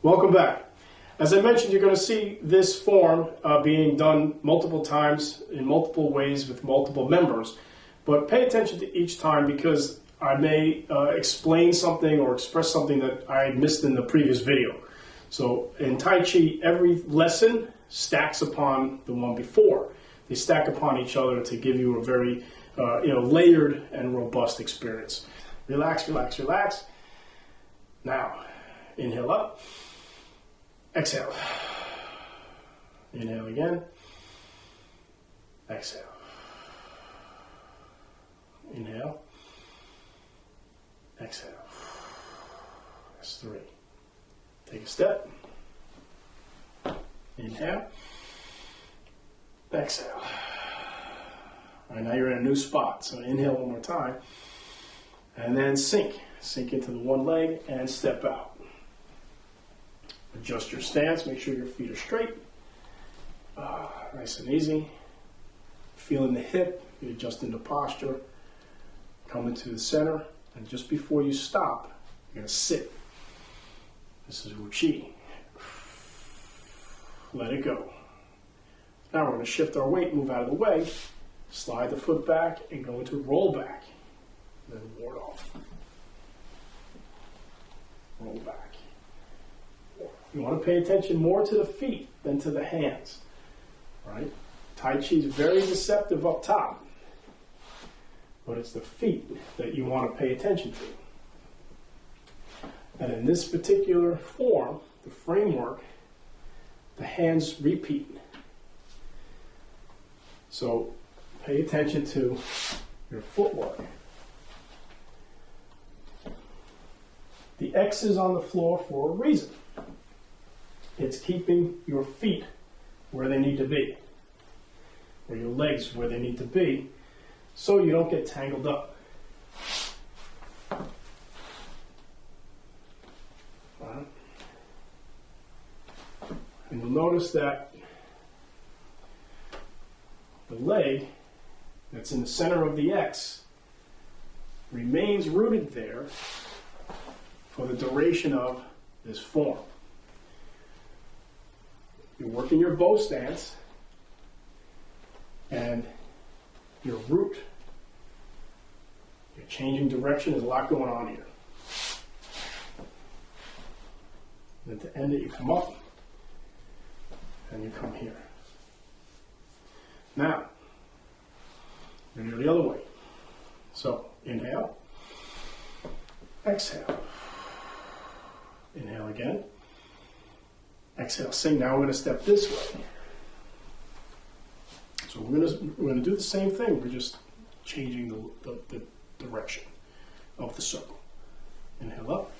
Welcome back. As I mentioned, you're going to see this form being done multiple times in multiple ways with multiple members, but pay attention to each time because I may explain something or express something that I missed in the previous video. So in Tai Chi, every lesson stacks upon the one before. They stack upon each other to give you a very layered and robust experience. Relax, relax, relax. Now, inhale up. Exhale. Inhale again. Exhale. Inhale. Exhale. That's 3. Take a step. Inhale. Exhale. All right, now you're in a new spot. So inhale one more time. And then sink. Sink into the one leg and step out. Adjust your stance. Make sure your feet are straight. Nice and easy. Feeling the hip. You adjust into posture. Come into the center. And just before you stop, you're going to sit. This is Wu Chi. Let it go. Now we're going to shift our weight, move out of the way, slide the foot back, and go into roll back. Then ward off. Roll back. You want to pay attention more to the feet than to the hands. Right? Tai Chi is very deceptive up top, but it's the feet that you want to pay attention to. And in this particular form, the framework, the hands repeat. So pay attention to your footwork. The X is on the floor for a reason. It's keeping your feet where they need to be, or your legs where they need to be, so you don't get tangled up. Right. And you'll notice that the leg that's in the center of the X remains rooted there for the duration of this form. You're working your bow stance and your root. You're changing direction. There's a lot going on here. And then to end it, you come up and you come here. Now, you're going to go the other way. So, inhale. Exhale. Inhale again. Exhale, sing. Now we're going to step this way. So we're going to do the same thing. We're just changing the direction of the circle. Inhale up.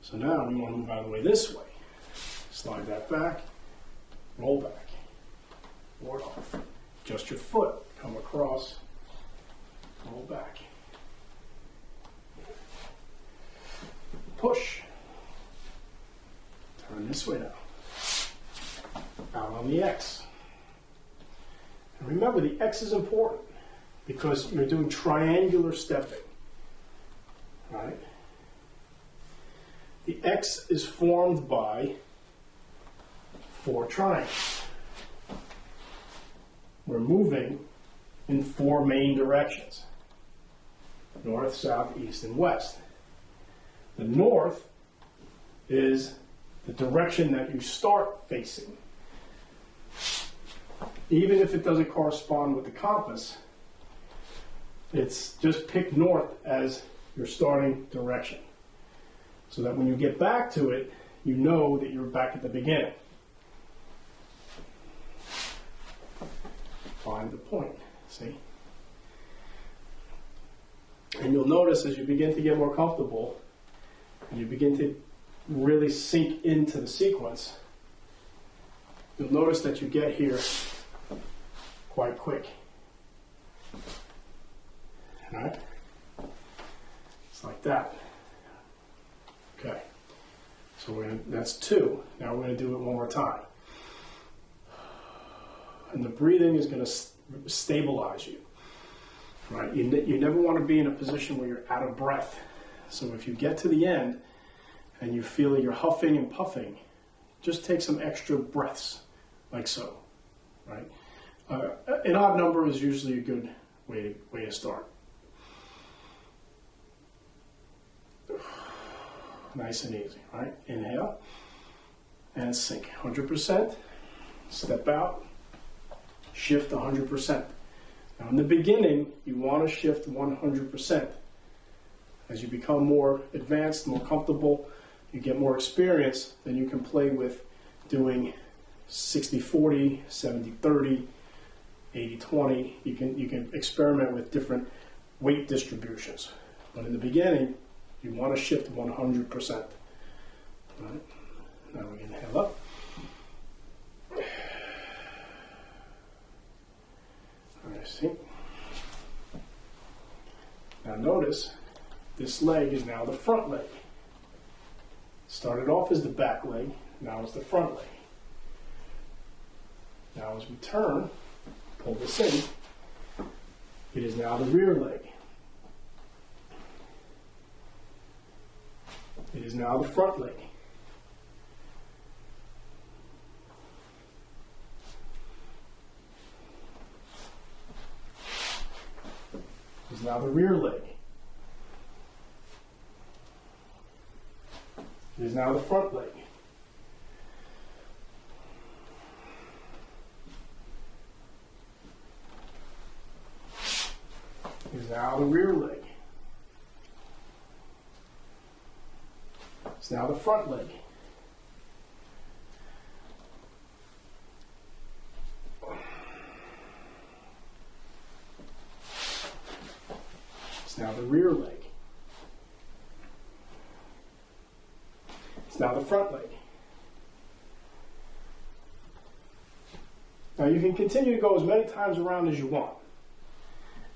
So now we want to move out of the way this way. Slide that back. Roll back. Ward off. Adjust your foot. Come across. Roll back. Push. Turn this way now. Out on the X. And remember, the X is important because you're doing triangular stepping. Right? The X is formed by 4 triangles. We're moving in 4 main directions. North, south, east, and west. The north is the direction that you start facing. Even if it doesn't correspond with the compass, it's just pick north as your starting direction. So that when you get back to it, you know that you're back at the beginning. Find the point, see? And you'll notice as you begin to get more comfortable, and you begin to really sink into the sequence, you'll notice that you get here quite quick. All right? It's like that. Okay. So that's 2. Now we're going to do it one more time. And the breathing is going to stabilize you. Right? You never want to be in a position where you're out of breath. So if you get to the end and you feel that you're huffing and puffing, just take some extra breaths, like so, right? An odd number is usually a good way to start. Nice and easy, right? Inhale and sink 100%. Step out, shift 100%. Now in the beginning, you want to shift 100%. As you become more advanced, more comfortable, you get more experience, then you can play with doing 60-40, 70-30, 80-20. You can experiment with different weight distributions. But in the beginning, you want to shift 100%. All right. Now we can inhale up. All right, see? Now notice, this leg is now the front leg. Started off as the back leg, now it's the front leg. Now as we turn, pull this in, it is now the rear leg. It is now the front leg. It is now the rear leg. It is now the front leg. It is now the rear leg. It's now the front leg. It's now the rear leg. It's now the front leg. Now you can continue to go as many times around as you want.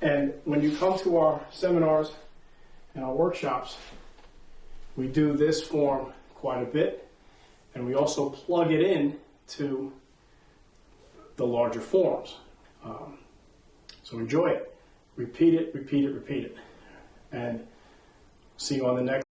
And when you come to our seminars and our workshops, we do this form quite a bit, and we also plug it in to the larger forms. So enjoy it. Repeat it, repeat it, repeat it. And see you on the next